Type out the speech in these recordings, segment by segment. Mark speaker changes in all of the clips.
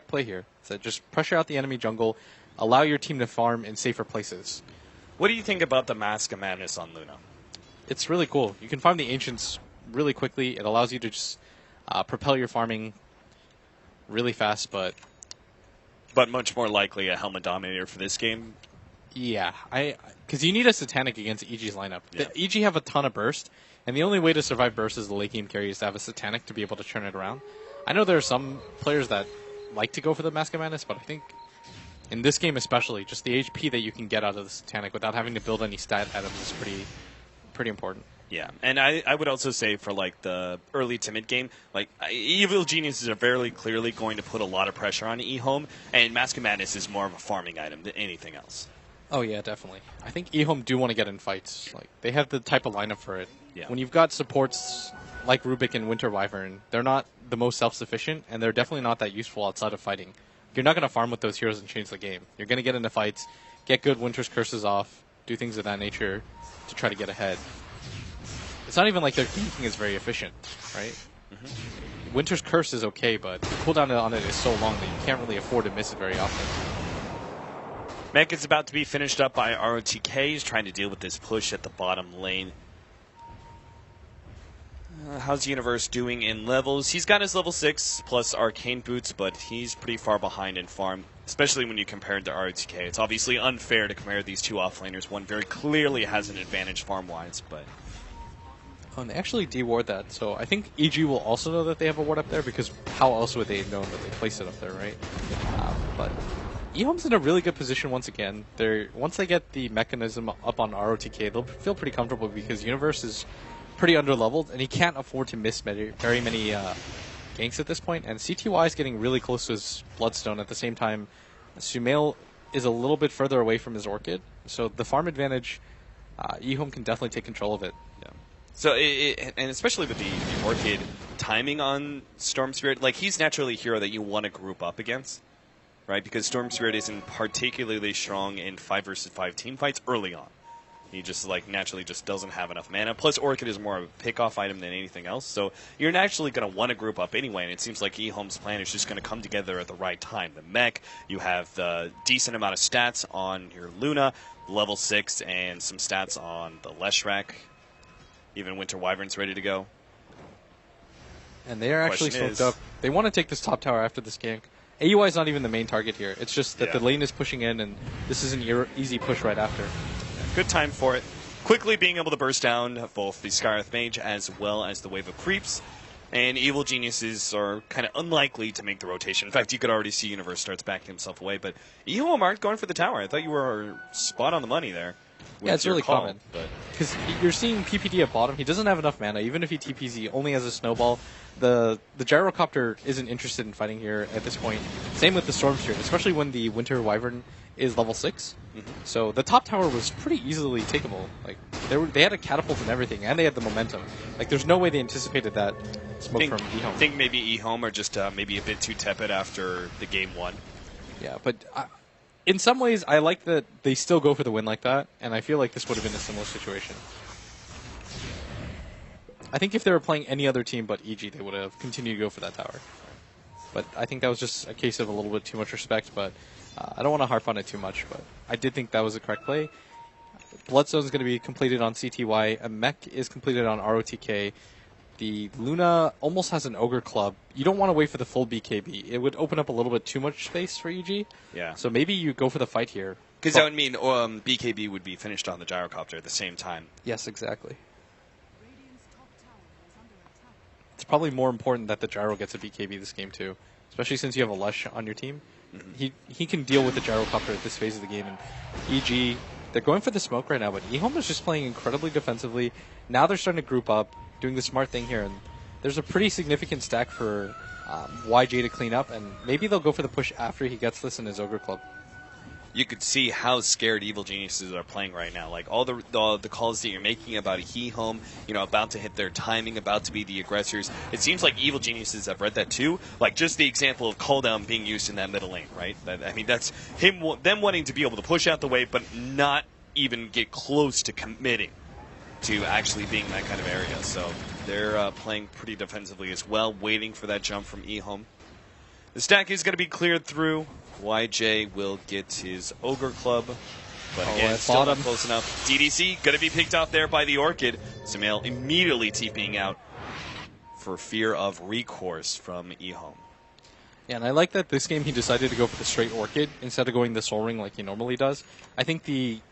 Speaker 1: correct play here. So just pressure out the enemy jungle, allow your team to farm in safer places.
Speaker 2: What do you think about the Mask of Madness on Luna?
Speaker 1: It's really cool. You can farm the Ancients really quickly. It allows you to just propel your farming really fast, but
Speaker 2: much more likely a Helmet Dominator for this game.
Speaker 1: Yeah, because you need a Satanic against EG's lineup.
Speaker 2: Yeah.
Speaker 1: The EG have a ton of burst, and the only way to survive burst as the late game carry is to have a Satanic to be able to turn it around. I know there are some players that like to go for the Mask of Madness, but I think in this game especially, just the HP that you can get out of the Satanic without having to build any stat items is pretty important.
Speaker 2: Yeah, and I would also say for like the early to mid game, like Evil Geniuses are very clearly going to put a lot of pressure on eHome, and Mask of Madness is more of a farming item than anything else.
Speaker 1: Oh yeah, definitely. I think eHome do want to get in fights. Like they have the type of lineup for it.
Speaker 2: Yeah.
Speaker 1: When you've got supports like Rubik and Winter Wyvern, they're not the most self-sufficient, and they're definitely not that useful outside of fighting. You're not going to farm with those heroes and change the game. You're going to get into fights, get good Winter's Curses off, do things of that nature to try to get ahead. It's not even like their ganking is very efficient, right? Mm-hmm. Winter's Curse is okay, but the cooldown on it is so long that you can't really afford to miss it very often.
Speaker 2: Mech is about to be finished up by ROTK. He's trying to deal with this push at the bottom lane. How's Universe doing in levels? He's got his level 6 plus Arcane Boots, but he's pretty far behind in farm, especially when you compare it to ROTK. It's obviously unfair to compare these two offlaners. One very clearly has an advantage farm-wise, but...
Speaker 1: Oh, and they actually de-ward that, so I think EG will also know that they have a ward up there, because how else would they have known that they placed it up there, right? But eHome's in a really good position once again. Once they get the mechanism up on ROTK, they'll feel pretty comfortable because Universe is pretty underleveled, and he can't afford to miss very many ganks at this point. And CTY is getting really close to his Bloodstone. At the same time, Sumail is a little bit further away from his Orchid, so the farm advantage, eHome can definitely take control of it.
Speaker 2: Yeah. So, and especially with the Orchid timing on Storm Spirit, like he's naturally a hero that you want to group up against, right? Because Storm Spirit isn't particularly strong in 5 versus 5 team fights early on. He just like naturally just doesn't have enough mana. Plus, Orchid is more of a pick-off item than anything else. So you're naturally going to want to group up anyway. And it seems like eHome's plan is just going to come together at the right time. The mech, you have the decent amount of stats on your Luna, level 6, and some stats on the Leshrac. Even Winter Wyvern's ready to go.
Speaker 1: And they are actually smoked up. They want to take this top tower after this gank. AUI is not even the main target here. It's just that the lane is pushing in, and this is an easy push right after.
Speaker 2: Good time for it. Quickly being able to burst down both the Skyreth Mage as well as the wave of creeps. And Evil Geniuses are kind of unlikely to make the rotation. In fact, you could already see Universe starts backing himself away. But eHome aren't going for the tower. I thought you were spot on the money there.
Speaker 1: Yeah, it's really common. Because you're seeing PPD at bottom. He doesn't have enough mana. Even if he TPs, he only has a snowball. The Gyrocopter isn't interested in fighting here at this point. Same with the Storm Spirit, especially when the Winter Wyvern is level 6. Mm-hmm. So the top tower was pretty easily takeable. Like they had a catapult and everything, and they had the momentum. Like there's no way they anticipated that smoke from eHome.
Speaker 2: I think maybe eHome are just maybe a bit too tepid after the game 1.
Speaker 1: Yeah, but in some ways, I like that they still go for the win like that, and I feel like this would have been a similar situation. I think if they were playing any other team but EG, they would have continued to go for that tower. But I think that was just a case of a little bit too much respect, but I don't want to harp on it too much, but I did think that was the correct play. Bloodstone is going to be completed on CTY. A mech is completed on ROTK. The Luna almost has an Ogre Club. You don't want to wait for the full BKB. It would open up a little bit too much space for EG.
Speaker 2: Yeah.
Speaker 1: So maybe you go for the fight here.
Speaker 2: Because that would mean BKB would be finished on the Gyrocopter at the same time.
Speaker 1: Yes, exactly. It's probably more important that the Gyro gets a BKB this game too, especially since you have a Lush on your team. Mm-hmm. He can deal with the Gyrocopter at this phase of the game. And EG, they're going for the smoke right now, but eHome is just playing incredibly defensively. Now they're starting to group up, doing the smart thing here, and there's a pretty significant stack for YJ to clean up, and maybe they'll go for the push after he gets this in his Ogre Club.
Speaker 2: You could see how scared Evil Geniuses are playing right now. Like all the calls that you're making about eHome, about to hit their timing, about to be the aggressors. It seems like Evil Geniuses have read that too. Like just the example of call down being used in that middle lane, right? I mean, that's them wanting to be able to push out the wave, but not even get close to committing to actually being in that kind of area. So they're playing pretty defensively as well, waiting for that jump from eHome. The stack is going to be cleared through. YJ will get his Ogre Club. But again, still not close enough. DDC going to be picked off there by the Orchid. Sumail immediately TPing out for fear of recourse from I.M.O.
Speaker 1: Yeah, and I like that this game he decided to go for the straight Orchid instead of going the Soul Ring like he normally does. I think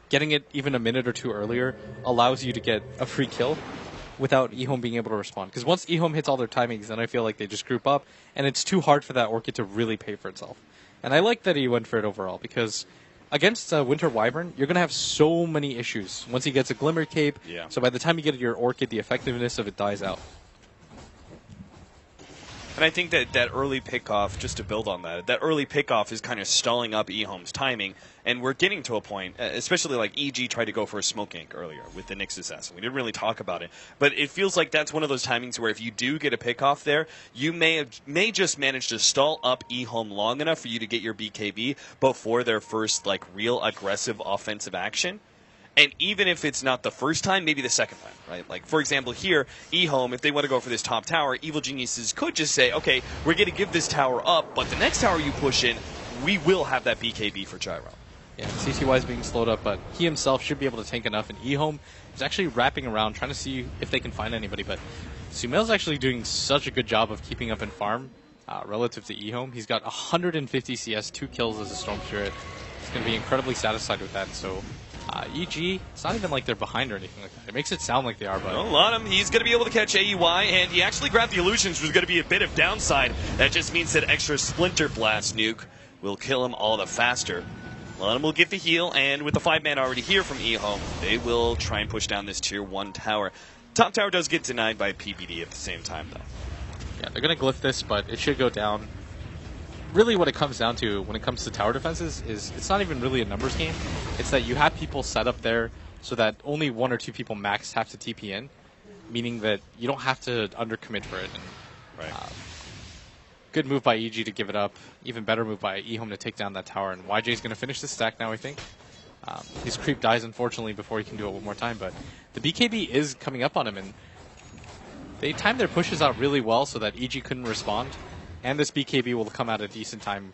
Speaker 1: getting it even a minute or two earlier allows you to get a free kill without I.M.O. being able to respond. Because once I.M.O. hits all their timings, then I feel like they just group up, and it's too hard for that Orchid to really pay for itself. And I like that he went for it overall, because against Winter Wyvern, you're going to have so many issues. Once he gets a Glimmer Cape, so by the time you get your Orchid, the effectiveness of it dies out.
Speaker 2: And I think that early pickoff, just to build on that early pickoff is kind of stalling up I.M.O.'s timing. And we're getting to a point, especially like EG tried to go for a Smoke Ink earlier with the Nyx Assassin. We didn't really talk about it. But it feels like that's one of those timings where if you do get a pickoff there, you may just manage to stall up I.M.O. long enough for you to get your BKB before their first like real aggressive offensive action. And even if it's not the first time, maybe the second time, right? Like, for example, here, I.M.O., if they want to go for this top tower, Evil Geniuses could just say, okay, we're going to give this tower up, but the next tower you push in, we will have that BKB for Gyro.
Speaker 1: Yeah, CTY is being slowed up, but he himself should be able to tank enough, and I.M.O. is actually wrapping around, trying to see if they can find anybody, but Sumail's actually doing such a good job of keeping up in farm relative to I.M.O. He's got 150 CS, 2 kills as a Storm Spirit. He's going to be incredibly satisfied with that, so... EG, it's not even like they're behind or anything like that. It makes it sound like they are, but...
Speaker 2: Well, on him, he's going to be able to catch AEY, and he actually grabbed the Illusions, which is going to be a bit of downside. That just means that extra Splinter Blast nuke will kill him all the faster. Lanham will get the heal, and with the 5-man already here from I.M.O., they will try and push down this Tier 1 tower. Top tower does get denied by PBD at the same time, though.
Speaker 1: Yeah, they're going to glyph this, but it should go down. Really what it comes down to when it comes to tower defenses is it's not even really a numbers game. It's that you have people set up there so that only 1 or 2 people max have to TP in, meaning that you don't have to undercommit for it. And, good move by EG to give it up. Even better move by I.M.O. to take down that tower. And YJ's going to finish the stack now, I think. His creep dies, unfortunately, before he can do it one more time. But the BKB is coming up on him, and they timed their pushes out really well so that EG couldn't respond. And this BKB will come at a decent time.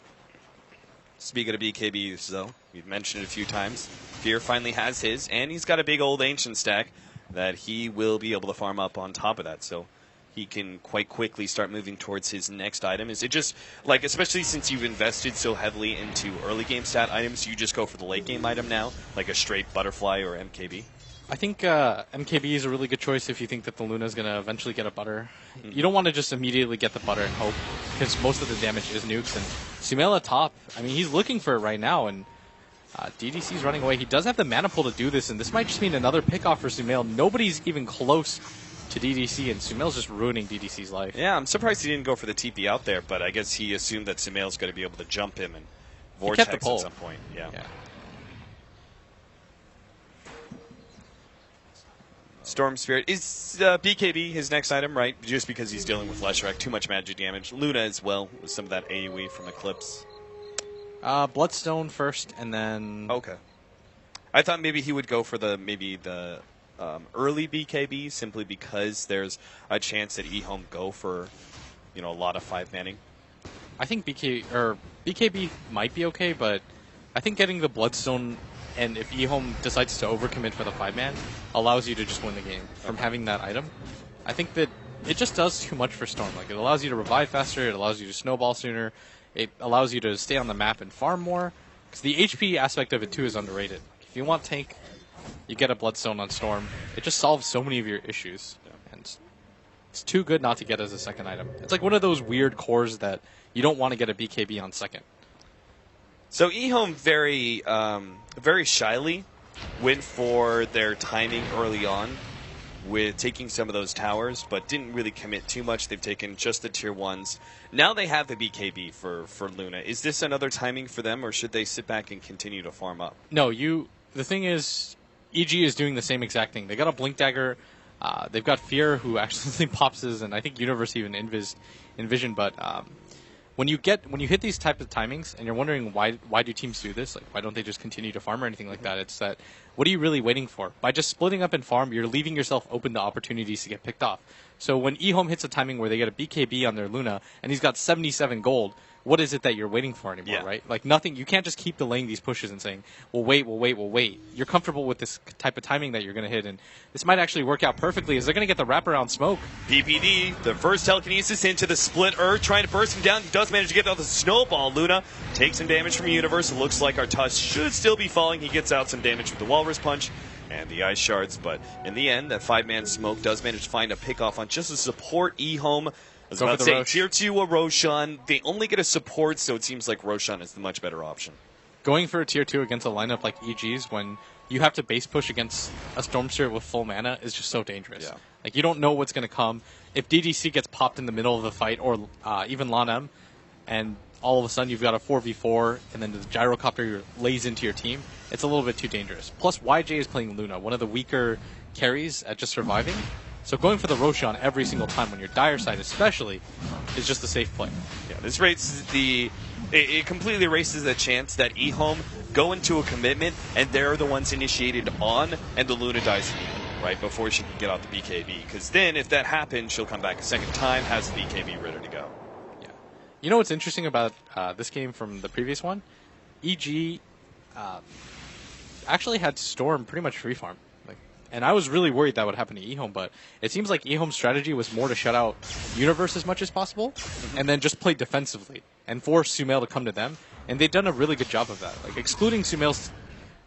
Speaker 2: Speaking of BKBs, though, we've mentioned it a few times. Fear finally has his, and he's got a big old Ancient stack that he will be able to farm up on top of that. So he can quite quickly start moving towards his next item. Is it just, like, especially since you've invested so heavily into early game stat items, you just go for the late game item now, like a straight Butterfly or MKB?
Speaker 1: I think MKB is a really good choice if you think that the Luna is going to eventually get a butter. You don't want to just immediately get the butter and hope, because most of the damage is nukes. And Sumail at top, I mean, he's looking for it right now, and DDC's running away. He does have the mana pool to do this, and this might just mean another pickoff for Sumail. Nobody's even close to DDC, and Sumail's just ruining DDC's life.
Speaker 2: Yeah, I'm surprised he didn't go for the TP out there, but I guess he assumed that Sumail's going to be able to jump him and vortex at some point. Yeah. Storm Spirit is BKB his next item, right? Just because he's dealing with Leshrac, too much magic damage. Luna as well with some of that AoE from Eclipse.
Speaker 1: Bloodstone first, and then...
Speaker 2: Okay. I thought maybe he would go for the early BKB simply because there's a chance that I.M.O. go for a lot of 5-manning.
Speaker 1: I think BKB might be okay, but I think getting the Bloodstone, and if I.M.O. decides to overcommit for the 5-man, allows you to just win the game from having that item. I think that it just does too much for Storm. Like, it allows you to revive faster, it allows you to snowball sooner, it allows you to stay on the map and farm more. Because the HP aspect of it too is underrated. If you want tank, you get a Bloodstone on Storm. It just solves so many of your issues. And it's too good not to get as a second item. It's like one of those weird cores that you don't want to get a BKB on second.
Speaker 2: So I.M.O. very shyly went for their timing early on with taking some of those towers, but didn't really commit too much. They've taken just the tier 1s. Now they have the BKB for Luna. Is this another timing for them, or should they sit back and continue to farm up?
Speaker 1: No, the thing is, EG is doing the same exact thing. They got a Blink Dagger. They've got Fear, who actually pops his, and I think Universe even Envision, but when you hit these type of timings and you're wondering why do teams do this, like why don't they just continue to farm or anything like that, it's that what are you really waiting for? By just splitting up and farm, you're leaving yourself open to opportunities to get picked off. So when I.M.O. hits a timing where they get a BKB on their Luna and he's got 77 gold, what is it that you're waiting for anymore,
Speaker 2: Yeah.
Speaker 1: right? Like nothing. You can't just keep delaying these pushes and saying, "We'll wait, we'll wait, we'll wait." You're comfortable with this type of timing that you're going to hit, and this might actually work out perfectly. As they're going to get the wraparound smoke.
Speaker 2: PPD, the first telekinesis into the split earth, trying to burst him down. He does manage to get out the snowball. Luna takes some damage from Universe. It looks like our Tusk should still be falling. He gets out some damage with the Walrus Punch and the Ice Shards, but in the end, that 5-man smoke does manage to find a pickoff on just a support E-Home. I was
Speaker 1: Go
Speaker 2: about
Speaker 1: for
Speaker 2: to
Speaker 1: the
Speaker 2: say,
Speaker 1: Roche.
Speaker 2: tier 2 a Roshan. They only get a support, so it seems like Roshan is the much better option.
Speaker 1: Going for a tier 2 against a lineup like EG's when you have to base push against a Storm Spirit with full mana is just so dangerous.
Speaker 2: Yeah.
Speaker 1: Like, you don't know what's going to come. If DDC gets popped in the middle of the fight, or even Lan-M, and all of a sudden you've got a 4v4, and then the Gyrocopter lays into your team, it's a little bit too dangerous. Plus, YJ is playing Luna, one of the weaker carries at just surviving. So going for the Roshan every single time when you're dire side especially is just a safe play.
Speaker 2: Yeah, this raises it completely erases the chance that E-Home go into a commitment and they're the ones initiated on and the Luna dies immediately, right, before she can get out the BKB. Because then if that happens, she'll come back a second time, has the BKB ready to go.
Speaker 1: Yeah. You know what's interesting about this game from the previous one? EG actually had Storm pretty much free farm. And I was really worried that would happen to E-Home, but it seems like E-Home's strategy was more to shut out Universe as much as possible, and then just play defensively, and force Sumail to come to them. And they've done a really good job of that. Like, excluding Sumail's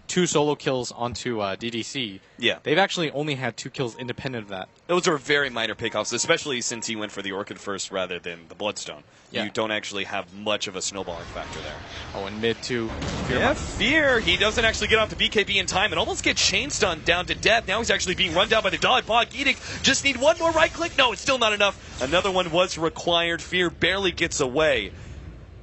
Speaker 1: 2 solo kills onto DDC,
Speaker 2: Yeah.
Speaker 1: they've actually only had 2 kills independent of that.
Speaker 2: Those are very minor pickoffs, especially since he went for the Orchid first rather than the Bloodstone.
Speaker 1: Yeah.
Speaker 2: You don't actually have much of a snowballing factor there.
Speaker 1: Oh, and mid too.
Speaker 2: Yeah, Fear. He doesn't actually get off the BKB in time and almost gets chain stunned down to death. Now he's actually being run down by the dog. Bog Edict just need one more right click. No, it's still not enough. Another one was required. Fear barely gets away.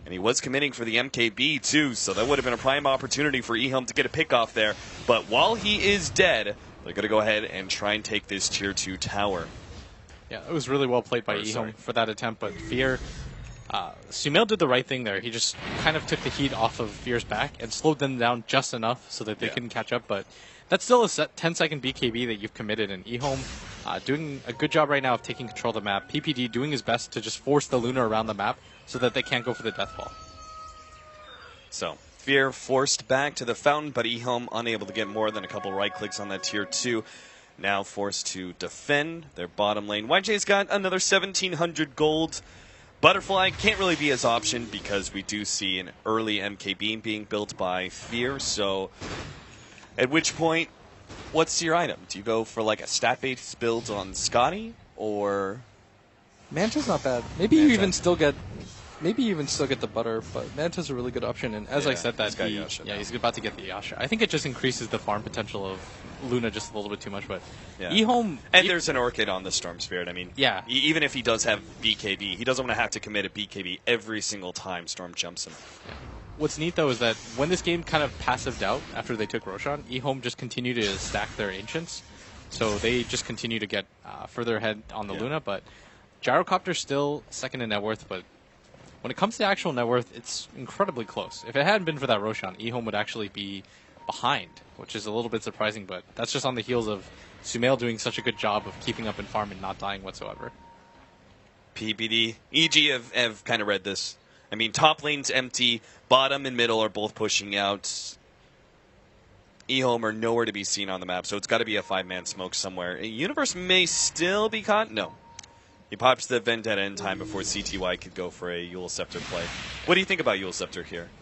Speaker 2: And he was committing for the MKB too, so that would have been a prime opportunity for E-Home to get a pick off there. But while he is dead, they're going to go ahead and try and take this tier 2 tower.
Speaker 1: Yeah, it was really well played by E-Home for that attempt, but Fear... Sumail did the right thing there. He just kind of took the heat off of Fear's back and slowed them down just enough so that they couldn't catch up. But that's still a 10-second BKB that you've committed. And E-Home doing a good job right now of taking control of the map. PPD doing his best to just force the Luna around the map so that they can't go for the deathfall.
Speaker 2: So, Fear forced back to the fountain, but E-Home unable to get more than a couple right clicks on that tier 2. Now forced to defend their bottom lane. YJ's got another 1,700 gold. Butterfly can't really be his option because we do see an early MKB being built by Fear. So, at which point, what's your item? Do you go for like a stat-based build on Scotty, or
Speaker 3: Manta's not bad. Maybe you even still get the butter, but Manta's a really good option. And
Speaker 1: As I
Speaker 2: Yeah,
Speaker 1: said, that
Speaker 2: he's got Yasha now.
Speaker 1: he's about to get the Yasha. I think it just increases the farm potential of Luna just a little bit too much. But
Speaker 2: Yeah.
Speaker 1: E-Home...
Speaker 2: And there's an Orchid on the Storm Spirit. I mean,
Speaker 1: Yeah.
Speaker 2: Even if he does have BKB, he doesn't want to have to commit a BKB every single time Storm jumps him.
Speaker 1: What's neat, though, is that when this game kind of passived out after they took Roshan, E-Home just continued to stack their Ancients. So they just continue to get further ahead on the Luna. But Gyrocopter's still second in net worth, but when it comes to actual net worth, it's incredibly close. If it hadn't been for that Roshan, E-Home would actually be behind, which is a little bit surprising, but that's just on the heels of Sumail doing such a good job of keeping up in farm and not dying whatsoever.
Speaker 2: PPD, EG have kind of read this. I mean, top lane's empty, bottom and middle are both pushing out. E-Home are nowhere to be seen on the map, so it's got to be a 5-man smoke somewhere. Universe may still be caught. No. He pops the Vendetta in time before CTY could go for a Eul Scepter play. What do you think about Eul Scepter here?